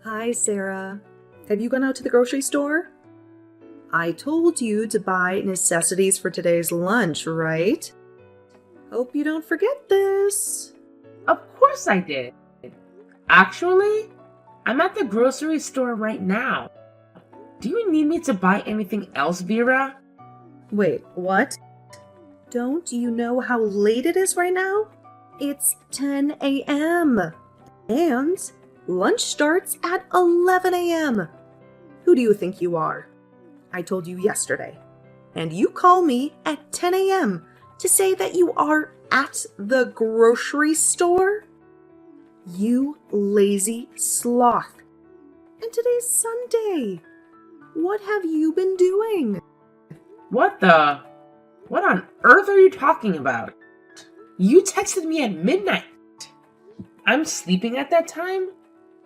Hi, Sarah. Have you gone out to the grocery store? I told you to buy necessities for today's lunch, right? Hope you don't forget this. Of course I did. Actually, I'm at the grocery store right now. Do you need me to buy anything else, Vera? Wait, what? Don't you know how late it is right now? It's 10 a.m. And lunch starts at 11 a.m. Who do you think you are? I told you yesterday. And you call me at 10 a.m. to say that you are at the grocery store? You lazy sloth. And today's Sunday. What have you been doing? What on earth are you talking about? You texted me at midnight. I'm sleeping at that time,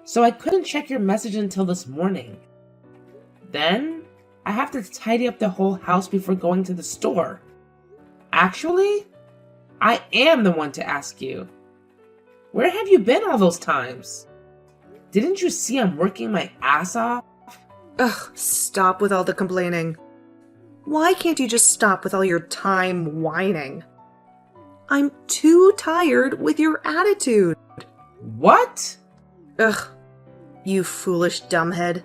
so I couldn't check your message until this morning. Then, I have to tidy up the whole house before going to the store. Actually, I am the one to ask you. Where have you been all those times? Didn't you see I'm working my ass off? Ugh, stop with all the complaining. Why can't you just stop with all your time whining? I'm too tired with your attitude. What? Ugh, you foolish dumbhead.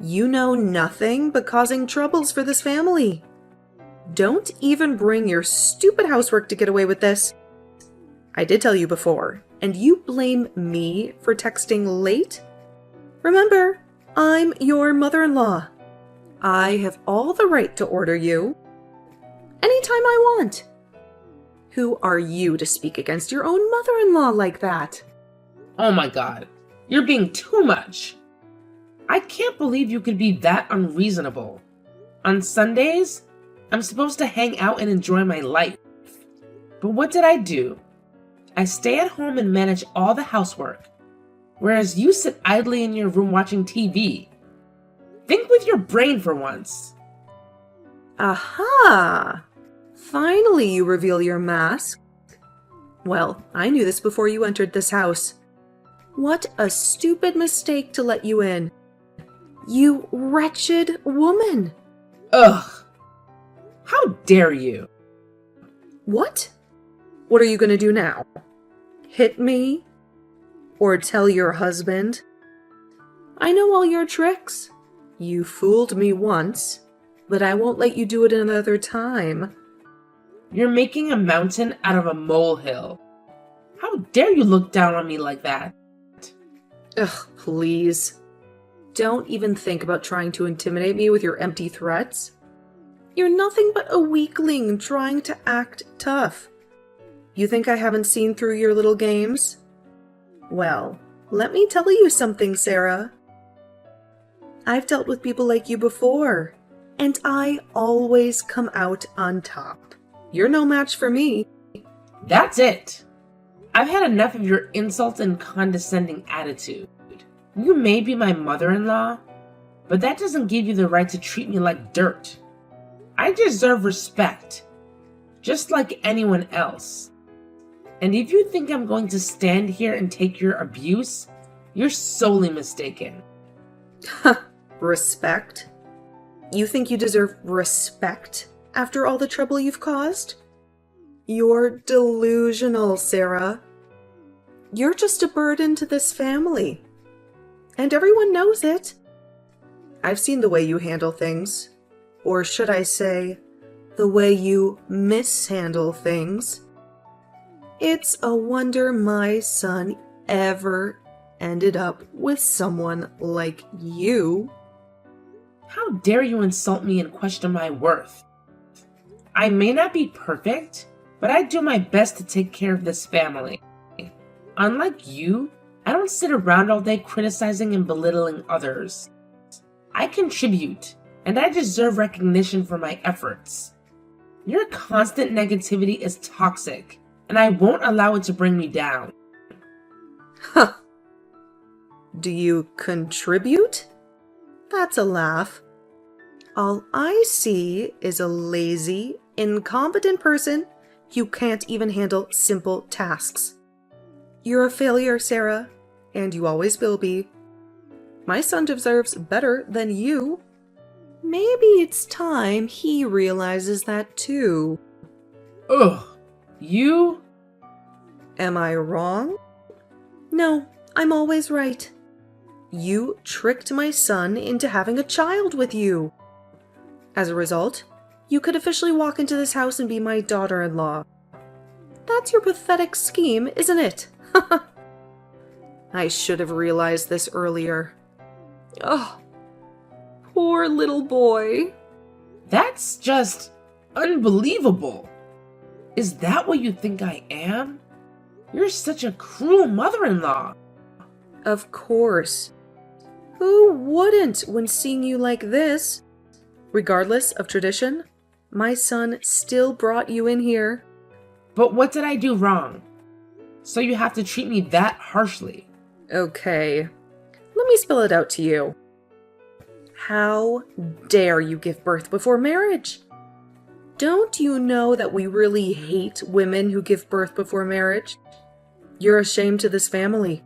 You know nothing but causing troubles for this family. Don't even bring your stupid housework to get away with this. I did tell you before, and you blame me for texting late? Remember, I'm your mother-in-law. I have all the right to order you anytime I want. Who are you to speak against your own mother-in-law like that? Oh my god, you're being too much. I can't believe you could be that unreasonable. On Sundays, I'm supposed to hang out and enjoy my life. But what did I do? I stay at home and manage all the housework, whereas you sit idly in your room watching TV. Think with your brain for once. Aha! Finally you reveal your mask. Well, I knew this before you entered this house. What a stupid mistake to let you in. You wretched woman! Ugh! How dare you? What? What are you going to do now? Hit me? Or tell your husband? I know all your tricks. You fooled me once, but I won't let you do it another time. You're making a mountain out of a molehill. How dare you look down on me like that? Ugh, please. Don't even think about trying to intimidate me with your empty threats. You're nothing but a weakling trying to act tough. You think I haven't seen through your little games? Well, let me tell you something, Sarah. I've dealt with people like you before, and I always come out on top. You're no match for me. That's it. I've had enough of your insult and condescending attitude. You may be my mother-in-law, but that doesn't give you the right to treat me like dirt. I deserve respect, just like anyone else. And if you think I'm going to stand here and take your abuse, you're sorely mistaken. Respect? You think you deserve respect after all the trouble you've caused? You're delusional, Sarah. You're just a burden to this family. And everyone knows it. I've seen the way you handle things. Or should I say, the way you mishandle things. It's a wonder my son ever ended up with someone like you. How dare you insult me and question my worth? I may not be perfect, but I do my best to take care of this family. Unlike you, I don't sit around all day criticizing and belittling others. I contribute, and I deserve recognition for my efforts. Your constant negativity is toxic, and I won't allow it to bring me down. Huh. Do you contribute? That's a laugh. All I see is a lazy, incompetent person who can't even handle simple tasks. You're a failure, Sarah, and you always will be. My son deserves better than you. Maybe it's time he realizes that too. Ugh, you? Am I wrong? No, I'm always right. You tricked my son into having a child with you. As a result, you could officially walk into this house and be my daughter-in-law. That's your pathetic scheme, isn't it? I should have realized this earlier. Oh, poor little boy. That's just unbelievable. Is that what you think I am? You're such a cruel mother-in-law. Of course. Who wouldn't when seeing you like this? Regardless of tradition, my son still brought you in here. But what did I do wrong? So you have to treat me that harshly. Okay, let me spell it out to you. How dare you give birth before marriage? Don't you know that we really hate women who give birth before marriage? You're a shame to this family.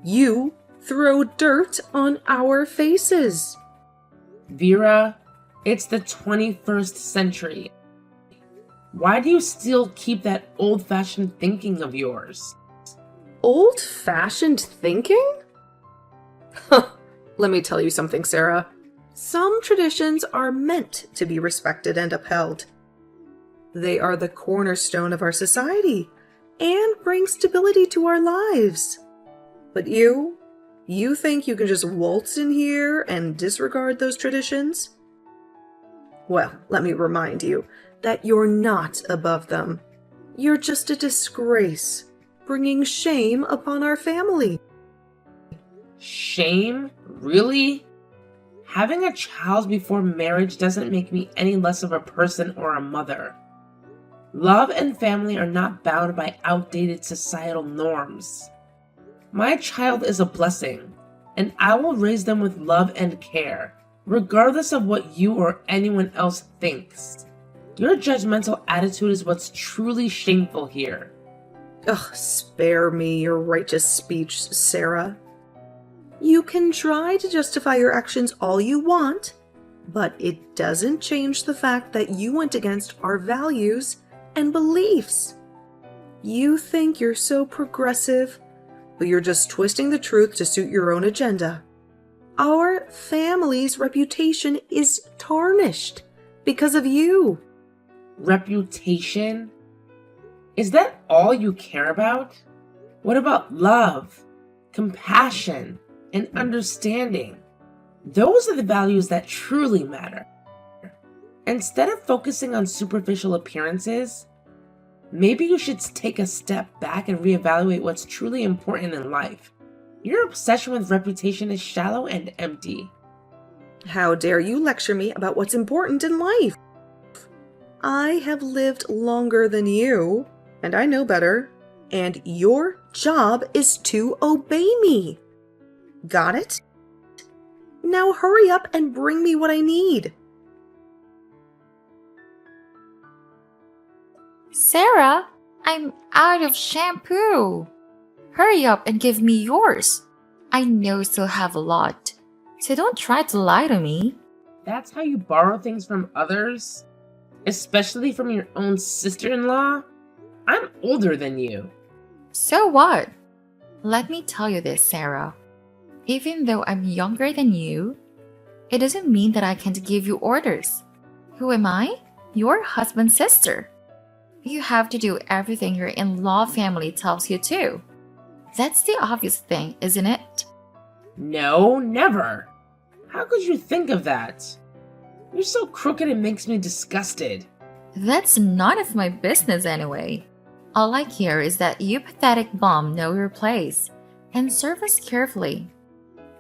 You throw dirt on our faces. Vera, it's the 21st century. Why do you still keep that old-fashioned thinking of yours? Old-fashioned thinking? Let me tell you something, Sarah. Some traditions are meant to be respected and upheld. They are the cornerstone of our society and bring stability to our lives. But you think you can just waltz in here and disregard those traditions? Well, let me remind you that you're not above them. You're just a disgrace, bringing shame upon our family. Shame? Really? Having a child before marriage doesn't make me any less of a person or a mother. Love and family are not bound by outdated societal norms. My child is a blessing, and I will raise them with love and care, regardless of what you or anyone else thinks. Your judgmental attitude is what's truly shameful here. Ugh, spare me your righteous speech, Sarah. You can try to justify your actions all you want, but it doesn't change the fact that you went against our values and beliefs. You think you're so progressive, but you're just twisting the truth to suit your own agenda. Our family's reputation is tarnished because of you. Reputation? Is that all you care about? What about love, compassion, and understanding? Those are the values that truly matter. Instead of focusing on superficial appearances, maybe you should take a step back and reevaluate what's truly important in life. Your obsession with reputation is shallow and empty. How dare you lecture me about what's important in life? I have lived longer than you, and I know better, and your job is to obey me. Got it? Now hurry up and bring me what I need. Sarah, I'm out of shampoo. Hurry up and give me yours. I know you still have a lot, so don't try to lie to me. That's how you borrow things from others? Especially from your own sister-in-law? I'm older than you. So what? Let me tell you this, Sarah. Even though I'm younger than you, it doesn't mean that I can't give you orders. Who am I? Your husband's sister. You have to do everything your in-law family tells you to. That's the obvious thing, isn't it? No, never. How could you think of that? You're so crooked it makes me disgusted. That's none of my business anyway. All I care is that you pathetic bum know your place and serve us carefully.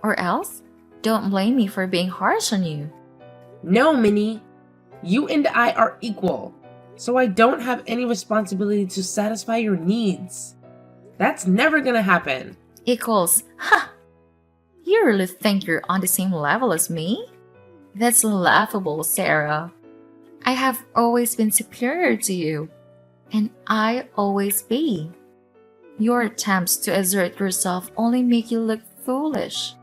Or else, don't blame me for being harsh on you. No, Minnie. You and I are equal, so I don't have any responsibility to satisfy your needs. That's never gonna happen. Equals, ha! You really think you're on the same level as me? That's laughable, Sarah. I have always been superior to you, and I always be. Your attempts to assert yourself only make you look foolish.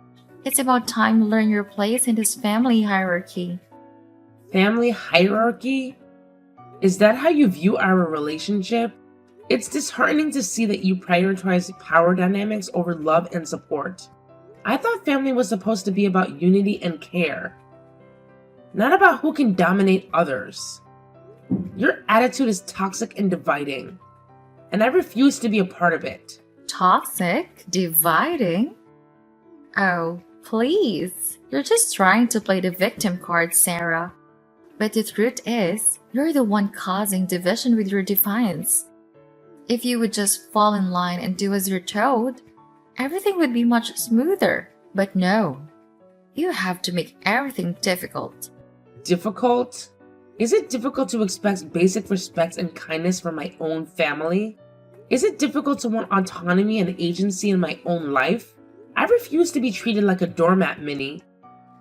It's about time you learn your place in this family hierarchy. Family hierarchy? Is that how you view our relationship? It's disheartening to see that you prioritize power dynamics over love and support. I thought family was supposed to be about unity and care, not about who can dominate others. Your attitude is toxic and dividing, and I refuse to be a part of it. Toxic? Dividing? Oh, please. You're just trying to play the victim card, Sarah. But the truth is, you're the one causing division with your defiance. If you would just fall in line and do as you're told, everything would be much smoother. But no, you have to make everything difficult. Difficult? Is it difficult to expect basic respect and kindness from my own family? Is it difficult to want autonomy and agency in my own life? I refuse to be treated like a doormat, Minnie.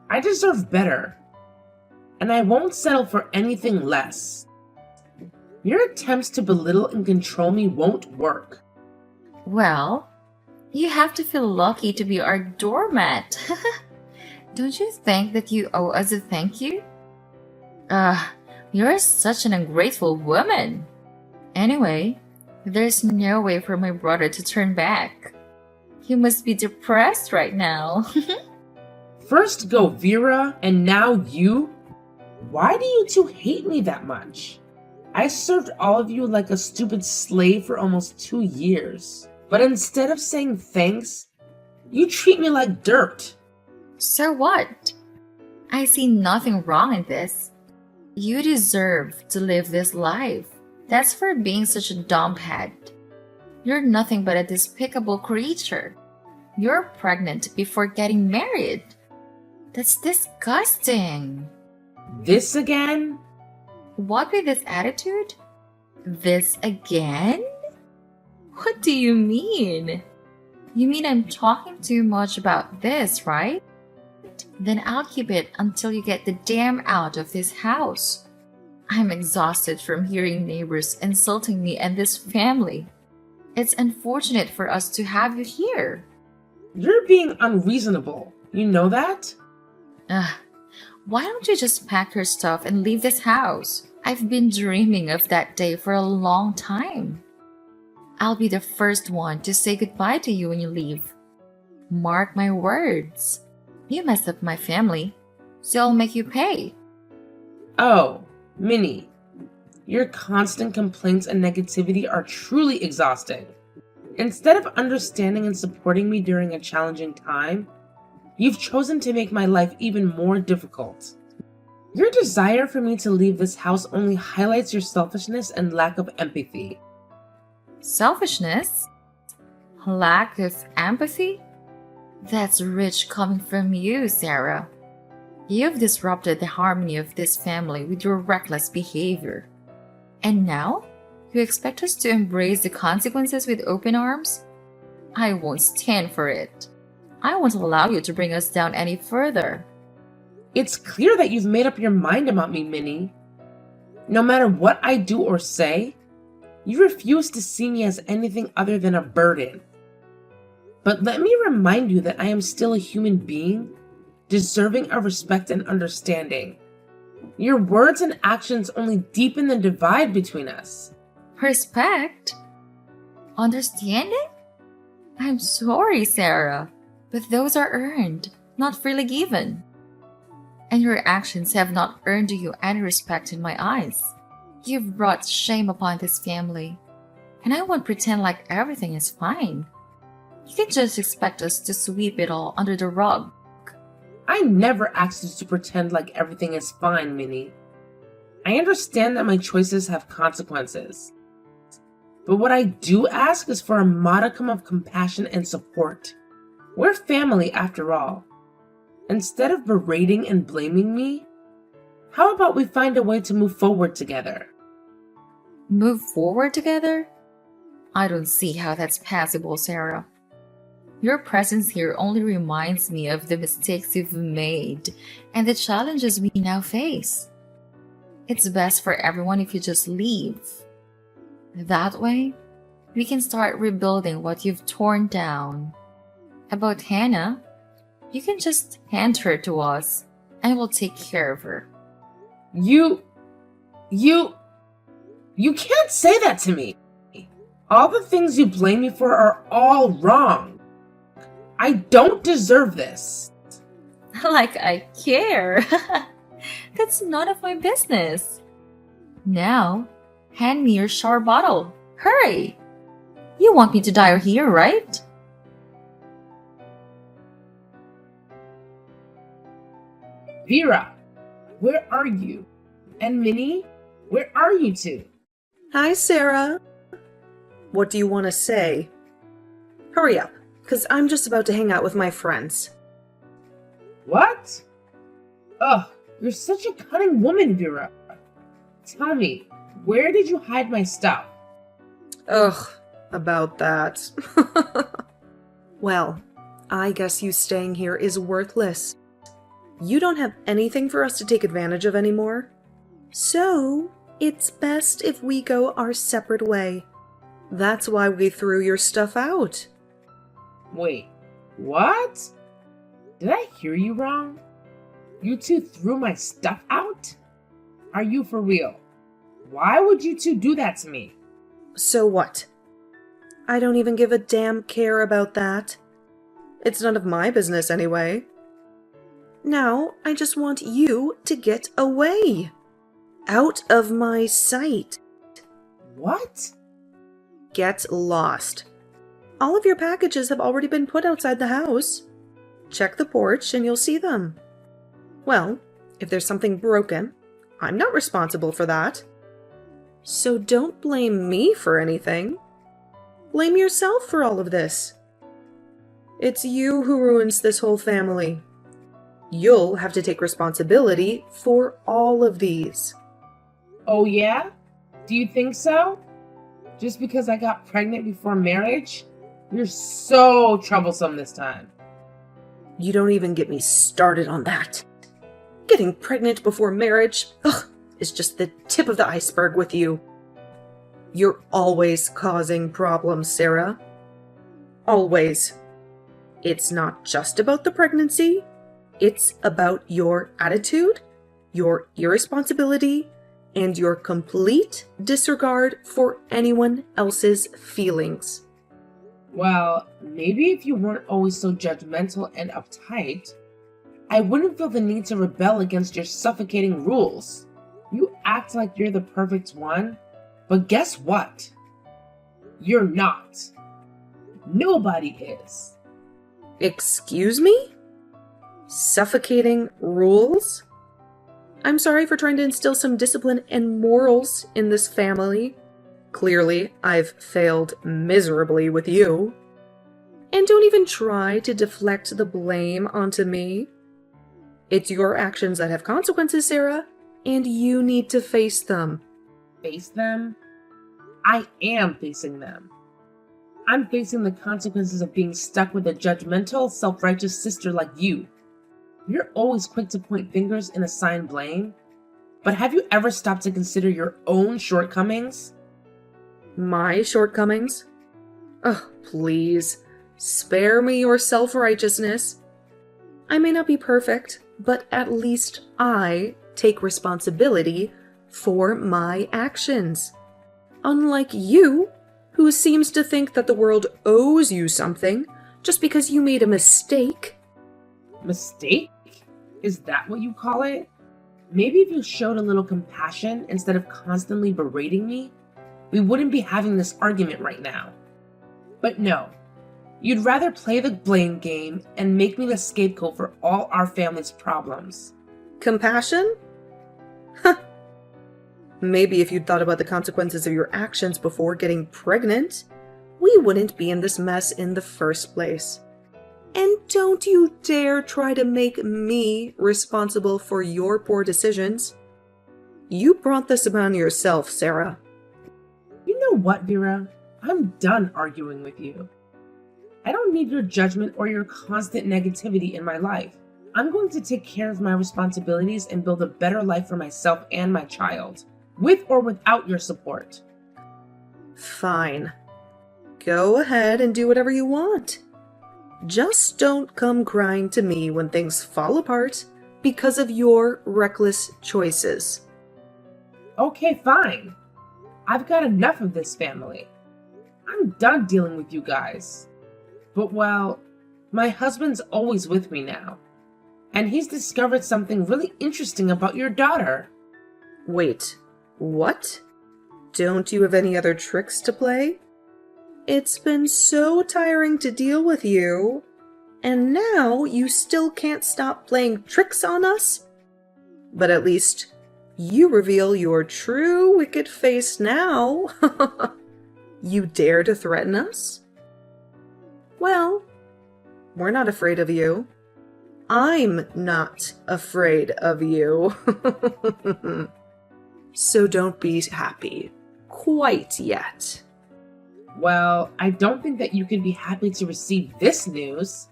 I deserve better. And I won't settle for anything less. Your attempts to belittle and control me won't work. Well, you have to feel lucky to be our doormat. Don't you think that you owe us a thank you? You're such an ungrateful woman. Anyway, there's no way for my brother to turn back. He must be depressed right now. First go Vera, and now you? Why do you two hate me that much? I served all of you like a stupid slave for almost 2 years. But instead of saying thanks, you treat me like dirt. So what? I see nothing wrong in this. You deserve to live this life. That's for being such a dumbhead. You're nothing but a despicable creature. You're pregnant before getting married. That's disgusting. This again? What with this attitude? This again? What do you mean? You mean I'm talking too much about this, right? Then I'll keep it until you get the damn out of this house. I'm exhausted from hearing neighbors insulting me and this family. It's unfortunate for us to have you here. You're being unreasonable. You know that? Why don't you just pack your stuff and leave this house? I've been dreaming of that day for a long time. I'll be the first one to say goodbye to you when you leave. Mark my words. You messed up my family, so I'll make you pay. Oh, Minnie, your constant complaints and negativity are truly exhausting. Instead of understanding and supporting me during a challenging time, you've chosen to make my life even more difficult. Your desire for me to leave this house only highlights your selfishness and lack of empathy. Selfishness? Lack of empathy? That's rich coming from you, Sarah. You've disrupted the harmony of this family with your reckless behavior. And now, you expect us to embrace the consequences with open arms? I won't stand for it. I won't allow you to bring us down any further. It's clear that you've made up your mind about me, Minnie. No matter what I do or say, you refuse to see me as anything other than a burden. But let me remind you that I am still a human being, deserving of respect and understanding. Your words and actions only deepen the divide between us. Respect? Understanding? I'm sorry, Sarah, but those are earned, not freely given. And your actions have not earned you any respect in my eyes. You've brought shame upon this family, and I won't pretend like everything is fine. You can just expect us to sweep it all under the rug. I never asked you to pretend like everything is fine, Minnie. I understand that my choices have consequences. But what I do ask is for a modicum of compassion and support. We're family after all. Instead of berating and blaming me, how about we find a way to move forward together? Move forward together? I don't see how that's possible, Sarah. Your presence here only reminds me of the mistakes you've made and the challenges we now face. It's best for everyone if you just leave. That way, we can start rebuilding what you've torn down. About Hannah, You can just hand her to us, and we'll take care of her. You can't say that to me. All the things you blame me for are all wrong. I don't deserve this. Like I care. That's none of my business. Now, hand me your shower bottle. Hurry! You want me to die here, right? Vera, where are you? And Minnie, where are you two? Hi, Sarah. What do you want to say? Hurry up, because I'm just about to hang out with my friends. What? Ugh, you're such a cunning woman, Vera. Tell me, where did you hide my stuff? Ugh, about that. Well, I guess you staying here is worthless. You don't have anything for us to take advantage of anymore. So, it's best if we go our separate way. That's why we threw your stuff out. Wait, what? Did I hear you wrong? You two threw my stuff out? Are you for real? Why would you two do that to me? So what? I don't even give a damn care about that. It's none of my business anyway. Now, I just want you to get away. Out of my sight. What? Get lost. All of your packages have already been put outside the house. Check the porch and you'll see them. Well, if there's something broken, I'm not responsible for that. So don't blame me for anything. Blame yourself for all of this. It's you who ruins this whole family. You'll have to take responsibility for all of these. Oh yeah? Do you think so? Just because I got pregnant before marriage? You're so troublesome this time. You don't even get me started on that. Getting pregnant before marriage, is just the tip of the iceberg with you. You're always causing problems, Sarah. Always. It's not just about the pregnancy. It's about your attitude, your irresponsibility, and your complete disregard for anyone else's feelings. Well, maybe if you weren't always so judgmental and uptight, I wouldn't feel the need to rebel against your suffocating rules. You act like you're the perfect one, but guess what? You're not. Nobody is. Excuse me? Suffocating rules? I'm sorry for trying to instill some discipline and morals in this family. Clearly, I've failed miserably with you. And don't even try to deflect the blame onto me. It's your actions that have consequences, Sarah, and you need to face them. Face them? I am facing them. I'm facing the consequences of being stuck with a judgmental, self-righteous sister like you. You're always quick to point fingers and assign blame, but have you ever stopped to consider your own shortcomings? My shortcomings? Oh, please, spare me your self-righteousness. I may not be perfect, but at least I take responsibility for my actions. Unlike you, who seems to think that the world owes you something just because you made a mistake. Mistake? Is that what you call it? Maybe if you showed a little compassion instead of constantly berating me, we wouldn't be having this argument right now. But no, you'd rather play the blame game and make me the scapegoat for all our family's problems. Compassion? Huh. Maybe if you'd thought about the consequences of your actions before getting pregnant, we wouldn't be in this mess in the first place. And don't you dare try to make me responsible for your poor decisions. You brought this upon yourself, Sarah. You know what, Vera? I'm done arguing with you. I don't need your judgment or your constant negativity in my life. I'm going to take care of my responsibilities and build a better life for myself and my child, with or without your support. Fine. Go ahead and do whatever you want. Just don't come crying to me when things fall apart because of your reckless choices. Okay, fine. I've got enough of this family. I'm done dealing with you guys. But well, my husband's always with me now. And he's discovered something really interesting about your daughter. Wait, what? Don't you have any other tricks to play? It's been so tiring to deal with you, and now you still can't stop playing tricks on us? But at least you reveal your true wicked face now. You dare to threaten us? Well, we're not afraid of you. I'm not afraid of you. So don't be happy quite yet. Well, I don't think that you can be happy to receive this news.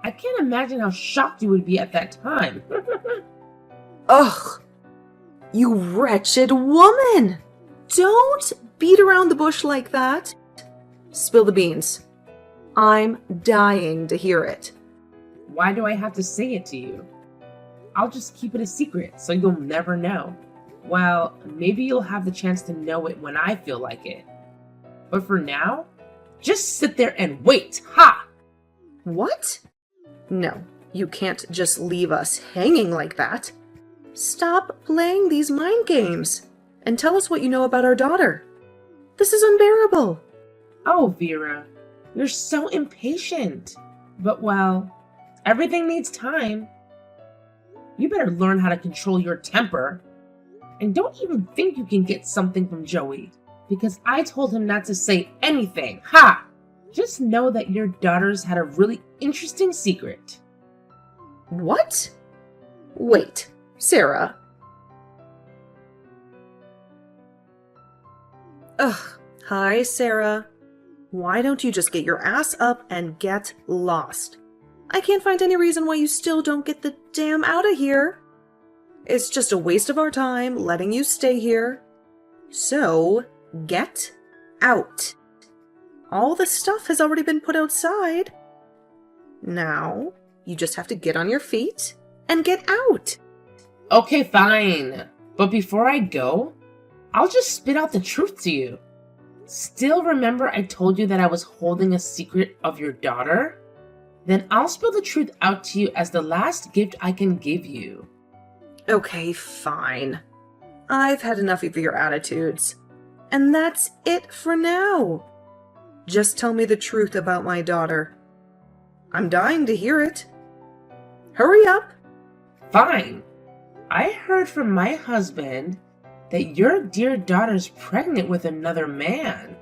I can't imagine how shocked you would be at that time. Ugh! You wretched woman! Don't beat around the bush like that. Spill the beans. I'm dying to hear it. Why do I have to say it to you? I'll just keep it a secret so you'll never know. Well, maybe you'll have the chance to know it when I feel like it. But for now, just sit there and wait, ha! What? No, you can't just leave us hanging like that. Stop playing these mind games and tell us what you know about our daughter. This is unbearable. Oh, Vera, you're so impatient. But well, everything needs time. You better learn how to control your temper. And don't even think you can get something from Joey, because I told him not to say anything. Ha! Just know that your daughter's had a really interesting secret. What? Wait, Sarah. Ugh, hi, Sarah. Why don't you just get your ass up and get lost? I can't find any reason why you still don't get the damn out of here. It's just a waste of our time letting you stay here. So, get out. All the stuff has already been put outside. Now, you just have to get on your feet and get out. Okay, fine. But before I go, I'll just spit out the truth to you. Still remember I told you that I was holding a secret of your daughter? Then I'll spill the truth out to you as the last gift I can give you. Okay, fine. I've had enough of your attitudes. And that's it for now. Just tell me the truth about my daughter. I'm dying to hear it. Hurry up. Fine. I heard from my husband that your dear daughter's pregnant with another man.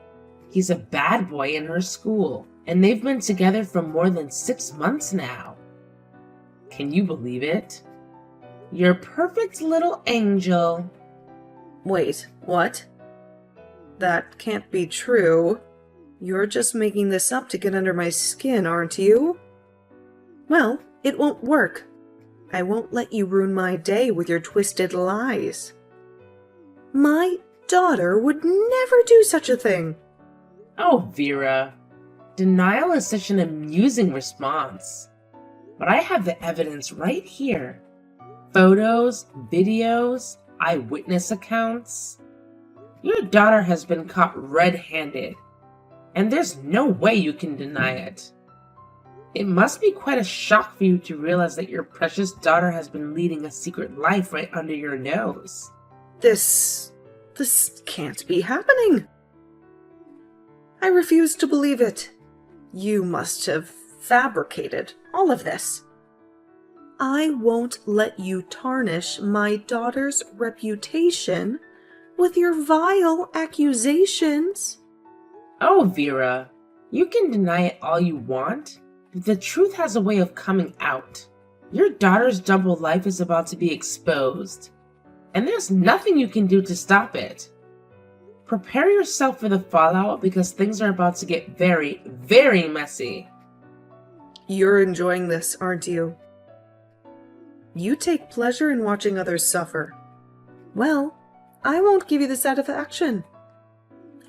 He's a bad boy in her school, and they've been together for more than 6 months now. Can you believe it? Your perfect little angel. Wait, what? That can't be true. You're just making this up to get under my skin, aren't you? Well, it won't work. I won't let you ruin my day with your twisted lies. My daughter would never do such a thing. Oh, Vera. Denial is such an amusing response. But I have the evidence right here. Photos, videos, eyewitness accounts. Your daughter has been caught red-handed, and there's no way you can deny it. It must be quite a shock for you to realize that your precious daughter has been leading a secret life right under your nose. This can't be happening. I refuse to believe it. You must have fabricated all of this. I won't let you tarnish my daughter's reputation with your vile accusations. Oh, Vera, you can deny it all you want, but the truth has a way of coming out. Your daughter's double life is about to be exposed, and there's nothing you can do to stop it. Prepare yourself for the fallout because things are about to get very, very messy. You're enjoying this, aren't you? You take pleasure in watching others suffer. Well, I won't give you the satisfaction.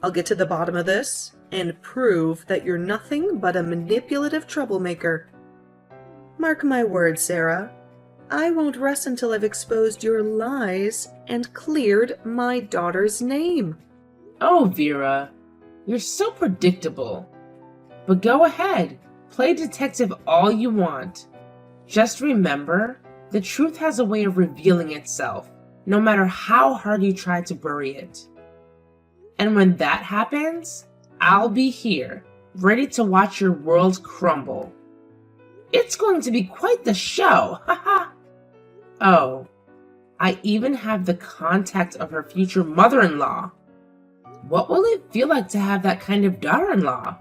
I'll get to the bottom of this, and prove that you're nothing but a manipulative troublemaker. Mark my words, Sarah. I won't rest until I've exposed your lies and cleared my daughter's name. Oh, Vera, you're so predictable. But go ahead, play detective all you want. Just remember, the truth has a way of revealing itself, no matter how hard you try to bury it. And when that happens, I'll be here, ready to watch your world crumble. It's going to be quite the show, haha! Oh, I even have the contact of her future mother-in-law. What will it feel like to have that kind of daughter-in-law?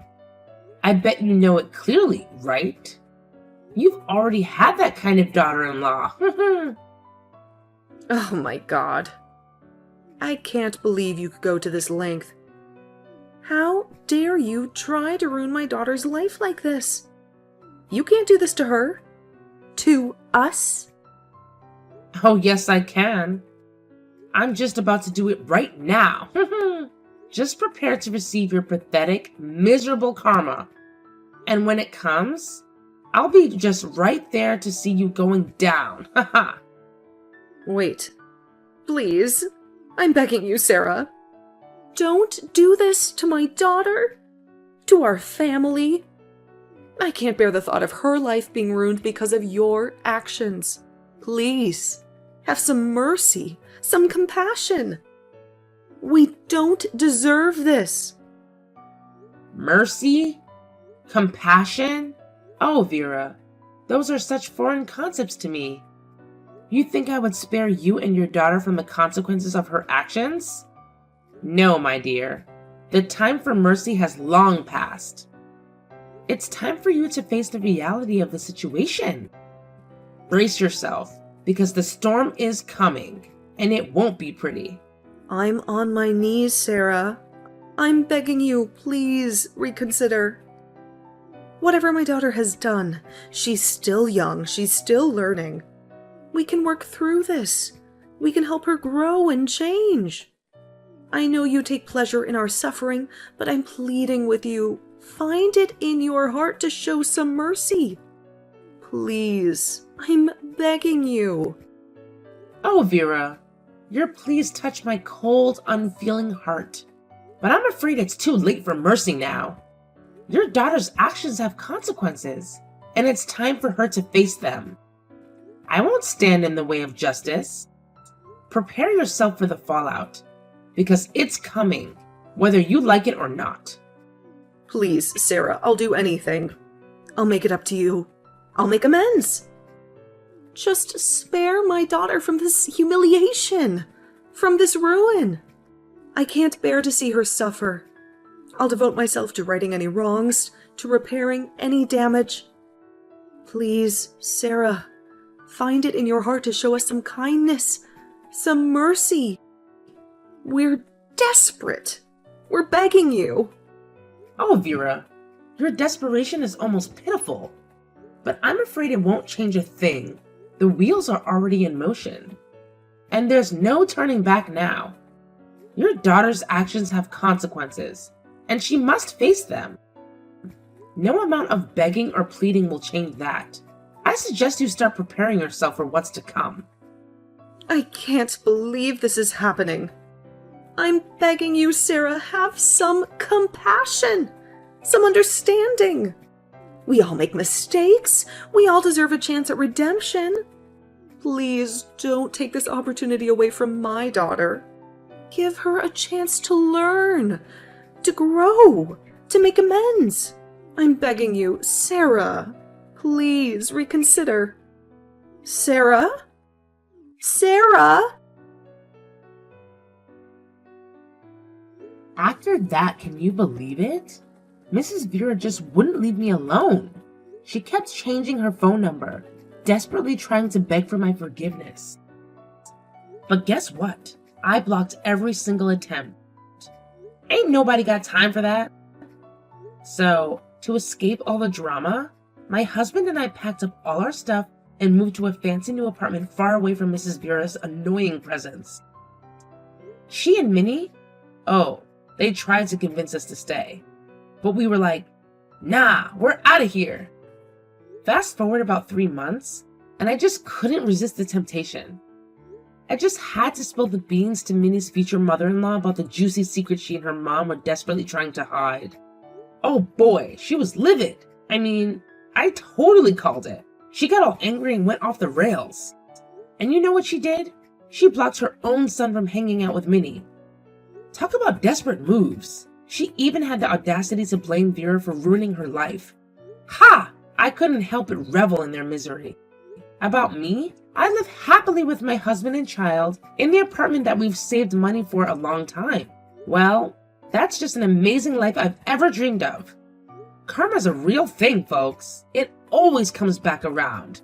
I bet you know it clearly, right? You've already had that kind of daughter-in-law. Oh my God. I can't believe you could go to this length. How dare you try to ruin my daughter's life like this? You can't do this to her. To us. Oh, yes, I can. I'm just about to do it right now. Just prepare to receive your pathetic, miserable karma. And when it comes, I'll be just right there to see you going down. Wait. Please. I'm begging you, Sarah. Don't do this to my daughter. To our family. I can't bear the thought of her life being ruined because of your actions. Please. Have some mercy, some compassion. We don't deserve this. Mercy? Compassion? Oh, Vera, those are such foreign concepts to me. You think I would spare you and your daughter from the consequences of her actions? No, my dear. The time for mercy has long passed. It's time for you to face the reality of the situation. Brace yourself, because the storm is coming, and it won't be pretty. I'm on my knees, Sarah. I'm begging you, please reconsider. Whatever my daughter has done, she's still young, she's still learning. We can work through this. We can help her grow and change. I know you take pleasure in our suffering, but I'm pleading with you. Find it in your heart to show some mercy. Please, I'm begging you. Oh, Vera, your pleas touch my cold, unfeeling heart. But I'm afraid it's too late for mercy now. Your daughter's actions have consequences, and it's time for her to face them. I won't stand in the way of justice. Prepare yourself for the fallout, because it's coming, whether you like it or not. Please, Sarah, I'll do anything. I'll make it up to you. I'll make amends. Just spare my daughter from this humiliation, from this ruin. I can't bear to see her suffer. I'll devote myself to righting any wrongs, to repairing any damage. Please, Sarah, find it in your heart to show us some kindness, some mercy. We're desperate. We're begging you. Oh, Vera, your desperation is almost pitiful. But I'm afraid it won't change a thing. The wheels are already in motion. And there's no turning back now. Your daughter's actions have consequences, and she must face them. No amount of begging or pleading will change that. I suggest you start preparing yourself for what's to come. I can't believe this is happening. I'm begging you, Sarah, have some compassion, some understanding. We all make mistakes. We all deserve a chance at redemption. Please don't take this opportunity away from my daughter. Give her a chance to learn, to grow, to make amends. I'm begging you, Sarah, please reconsider. Sarah? Sarah? After that, can you believe it? Mrs. Vera just wouldn't leave me alone. She kept changing her phone number, desperately trying to beg for my forgiveness. But guess what? I blocked every single attempt. Ain't nobody got time for that. So, to escape all the drama, my husband and I packed up all our stuff and moved to a fancy new apartment far away from Mrs. Vera's annoying presence. She and Minnie? Oh, they tried to convince us to stay. but we were like, nah, we're out of here. Fast forward about 3 months, and I just couldn't resist the temptation. I just had to spill the beans to Minnie's future mother-in-law about the juicy secret she and her mom were desperately trying to hide. Oh boy, she was livid. I mean, I totally called it. She got all angry and went off the rails. And you know what she did? She blocked her own son from hanging out with Minnie. Talk about desperate moves. She even had the audacity to blame Vera for ruining her life. Ha! I couldn't help but revel in their misery. About me, I live happily with my husband and child in the apartment that we've saved money for a long time. Well, that's just an amazing life I've ever dreamed of. Karma's a real thing, folks. It always comes back around.